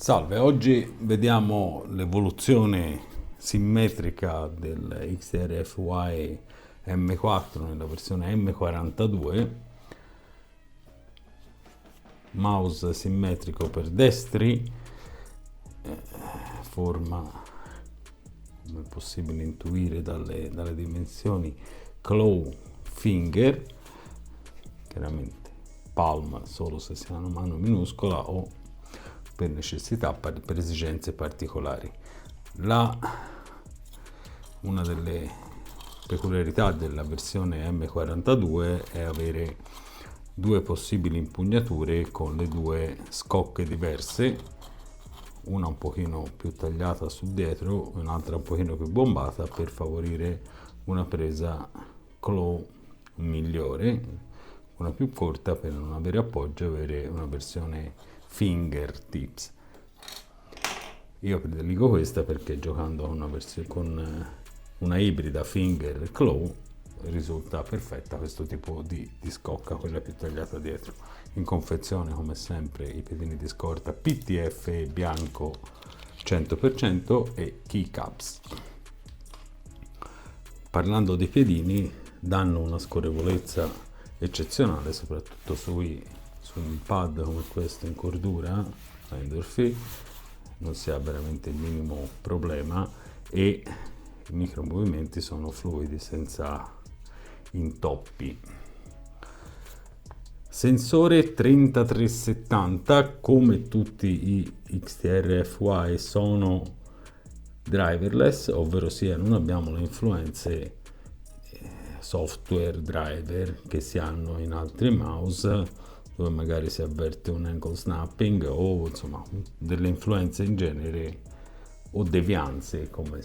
Salve, oggi vediamo l'evoluzione simmetrica del XTR-FY M4 nella versione M42, mouse simmetrico per destri, forma, come è possibile intuire dalle dimensioni, claw finger, chiaramente palm solo se si ha una mano minuscola o per necessità, per esigenze particolari. Una delle peculiarità della versione M42 è avere due possibili impugnature con le due scocche diverse, una un pochino più tagliata su dietro e un'altra un pochino più bombata per favorire una presa claw migliore, una più corta per non avere appoggio e avere una versione fingertips. Io prediligo questa perché giocando con una ibrida finger claw risulta perfetta questo tipo di scocca, quella più tagliata dietro. In confezione, come sempre, i piedini di scorta PTF bianco 100% e keycaps. Parlando dei piedini, danno una scorrevolezza eccezionale, soprattutto su un pad come questo in cordura Endorphin non si ha veramente il minimo problema e i micromovimenti sono fluidi, senza intoppi. Sensore 3370, come tutti i XTR-FY sono driverless, ovvero sia non abbiamo le influenze software driver che si hanno in altri mouse, dove magari si avverte un ankle snapping o insomma delle influenze in genere o devianze, come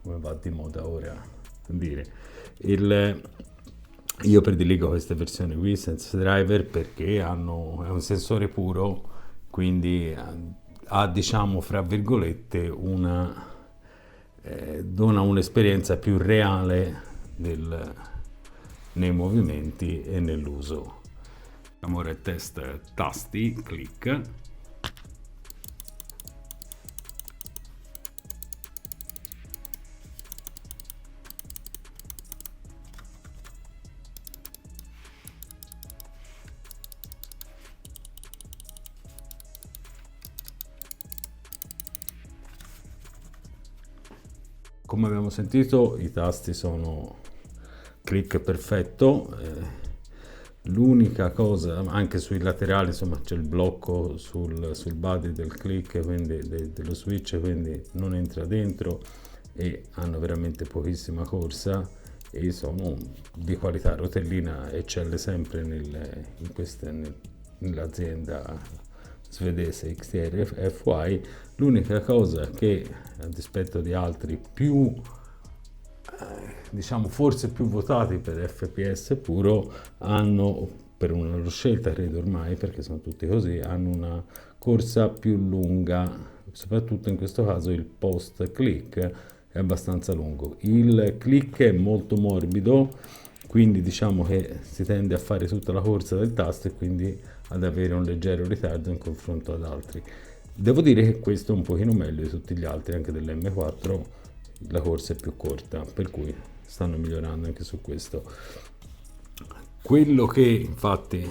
va di moda ora dire. Io prediligo queste versioni qui senza driver perché è un sensore puro, quindi ha, diciamo, fra virgolette dona un'esperienza più reale nei movimenti e nell'uso. Amore test tasti, click. Come abbiamo sentito, i tasti sono click perfetto. L'unica cosa, anche sui laterali, insomma, c'è il blocco sul body del click, quindi dello switch, quindi non entra dentro e hanno veramente pochissima corsa e sono di qualità. Rotellina eccelle sempre nell'azienda svedese XTR FY. L'unica cosa che, a dispetto di altri più diciamo forse più votati per FPS puro, hanno, per una loro scelta credo ormai, perché sono tutti così, hanno una corsa più lunga, soprattutto in questo caso il post click è abbastanza lungo. Il click è molto morbido, quindi diciamo che si tende a fare tutta la corsa del tasto e quindi ad avere un leggero ritardo in confronto ad altri. Devo dire che questo è un pochino meglio di tutti gli altri, anche dell'M4 la corsa è più corta, per cui stanno migliorando anche su questo. Quello che infatti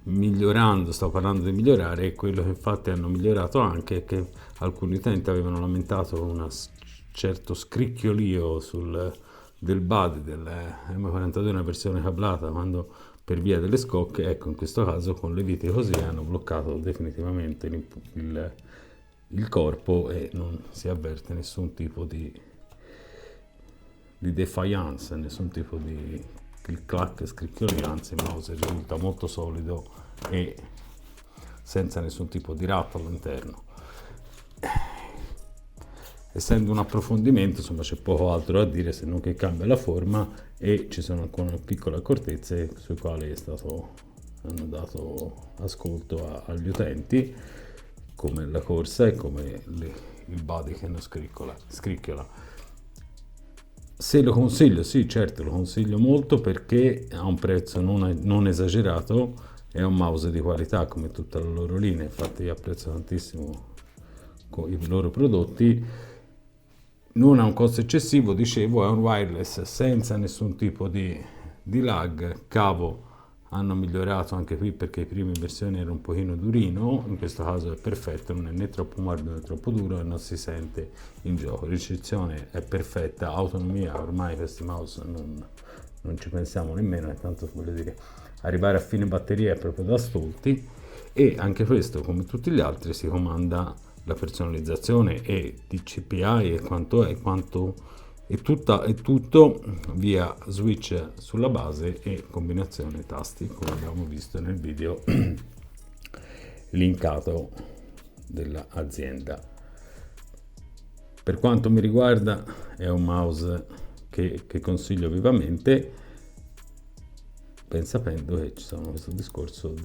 migliorando, sto parlando di migliorare, è quello che infatti hanno migliorato anche è che alcuni utenti avevano lamentato un certo scricchiolio del body del M42, una versione cablata, quando per via delle scocche, ecco, in questo caso con le viti così hanno bloccato definitivamente il corpo e non si avverte nessun tipo di defiance, nessun tipo di click-clack, scricchiolio, anzi il mouse risulta molto solido e senza nessun tipo di rattle all'interno. Essendo un approfondimento, insomma, c'è poco altro da dire se non che cambia la forma e ci sono alcune piccole accortezze sui quali hanno dato ascolto agli utenti, come la corsa e come il body che non scricchiola. Se lo consiglio, sì, certo, lo consiglio molto perché ha un prezzo non esagerato, è un mouse di qualità come tutta la loro linea. Infatti io apprezzo tantissimo con i loro prodotti, non ha un costo eccessivo, dicevo, è un wireless senza nessun tipo di lag, cavo hanno migliorato anche qui perché le prime versioni erano un pochino durino, in questo caso è perfetto, non è né troppo morbido né troppo duro e non si sente in gioco. Ricezione è perfetta, autonomia ormai questi mouse non ci pensiamo nemmeno, tanto voglio dire, arrivare a fine batteria è proprio da stolti, e anche questo come tutti gli altri si comanda la personalizzazione e DCPI e quanto è, è tutto via switch sulla base e combinazione tasti, come abbiamo visto nel video linkato dell'azienda. Per quanto mi riguarda è un mouse che consiglio vivamente, ben sapendo che ci sono questo discorso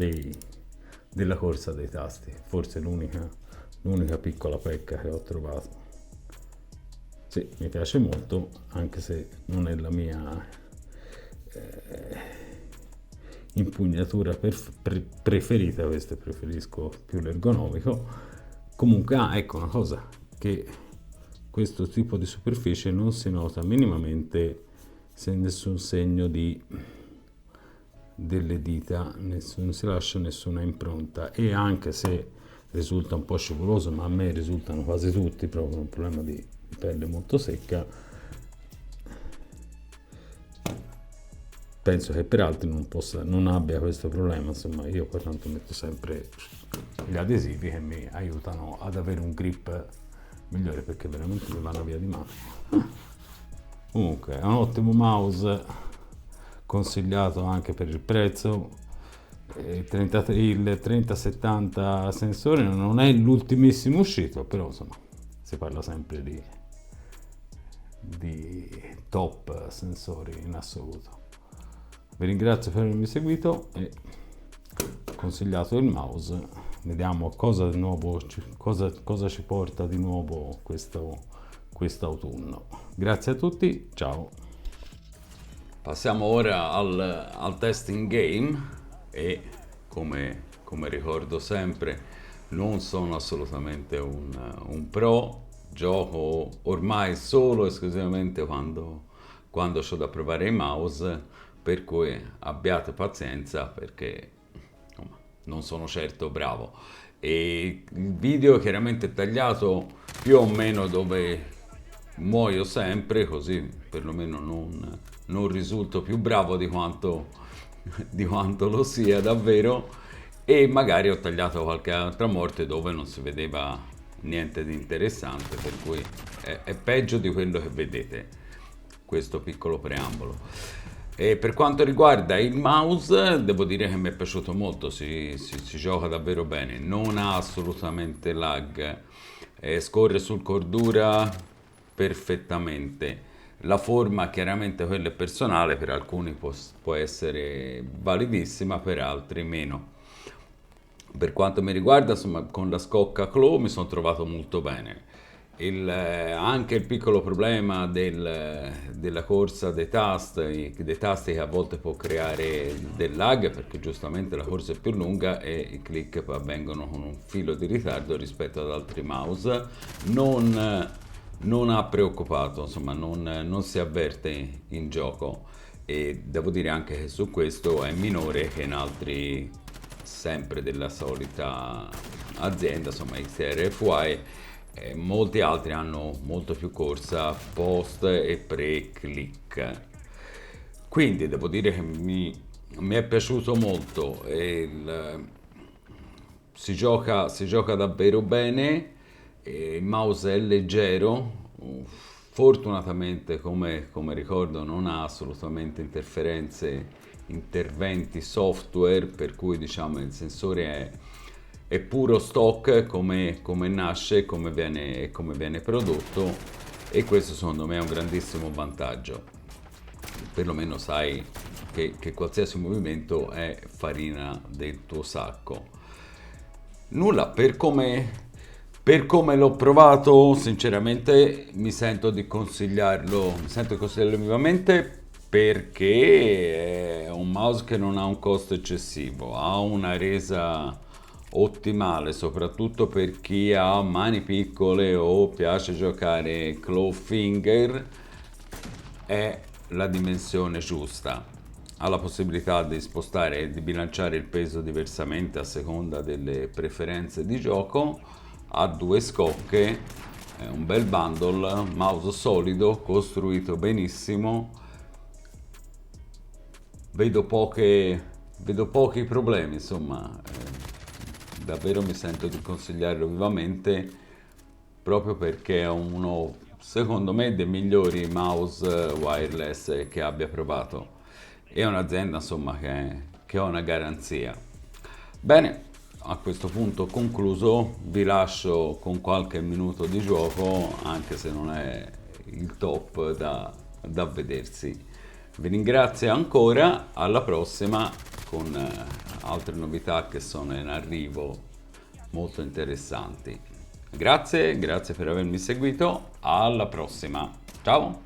della corsa dei tasti, forse l'unica piccola pecca che ho trovato. Sì, mi piace molto, anche se non è la mia impugnatura preferita, questo preferisco più l'ergonomico. Comunque, ecco una cosa, che questo tipo di superficie non si nota minimamente se nessun segno delle dita, non si lascia nessuna impronta, e anche se risulta un po' scivoloso, ma a me risultano quasi tutti proprio un problema di pelle molto secca, penso che per altri non abbia questo problema. Insomma, io poi tanto metto sempre gli adesivi che mi aiutano ad avere un grip migliore, perché veramente mi vanno via di mano. Comunque è un ottimo mouse, consigliato anche per il prezzo. Il 3070 sensore non è l'ultimissimo uscito, però insomma si parla sempre di top sensori in assoluto. Vi ringrazio per avermi seguito e consigliato il mouse. Vediamo cosa di nuovo, cosa ci porta di nuovo quest'autunno. Grazie a tutti, ciao. Passiamo ora al testing game e come ricordo sempre non sono assolutamente un pro, gioco ormai solo e esclusivamente quando ho da provare i mouse, per cui abbiate pazienza perché insomma, non sono certo bravo. E il video chiaramente è tagliato più o meno dove muoio sempre, così perlomeno non risulto più bravo di quanto lo sia davvero, e magari ho tagliato qualche altra morte dove non si vedeva niente di interessante, per cui è peggio di quello che vedete, questo piccolo preambolo. E per quanto riguarda il mouse, devo dire che mi è piaciuto molto, si gioca davvero bene, non ha assolutamente lag, scorre sul Cordura perfettamente. La forma chiaramente quella è personale, per alcuni può essere validissima, per altri meno. Per quanto mi riguarda, insomma, con la scocca Claw mi sono trovato molto bene. Anche il piccolo problema della corsa dei tasti che a volte può creare del lag, perché giustamente la corsa è più lunga e i click avvengono con un filo di ritardo rispetto ad altri mouse, non ha preoccupato, insomma, non si avverte in gioco, e devo dire anche che su questo è minore che in altri, sempre della solita azienda, insomma XRFY. Molti altri hanno molto più corsa post e pre-click, quindi devo dire che mi è piaciuto molto, si gioca davvero bene, il mouse è leggero, fortunatamente come ricordo non ha assolutamente interventi software, per cui diciamo il sensore è puro stock come nasce e come viene prodotto, e questo secondo me è un grandissimo vantaggio, perlomeno sai che qualsiasi movimento è farina del tuo sacco. Nulla, per come l'ho provato, sinceramente mi sento di consigliarlo vivamente, perché è un mouse che non ha un costo eccessivo, ha una resa ottimale, soprattutto per chi ha mani piccole o piace giocare claw finger, è la dimensione giusta. Ha la possibilità di spostare e di bilanciare il peso diversamente a seconda delle preferenze di gioco, ha due scocche, è un bel bundle, mouse solido, costruito benissimo. Vedo pochi problemi, insomma, davvero mi sento di consigliarlo vivamente proprio perché è uno, secondo me, dei migliori mouse wireless che abbia provato. È un'azienda, insomma, che ha una garanzia. Bene, a questo punto concluso, vi lascio con qualche minuto di gioco, anche se non è il top da vedersi. Vi ringrazio ancora, alla prossima con altre novità che sono in arrivo molto interessanti. Grazie per avermi seguito, alla prossima. Ciao!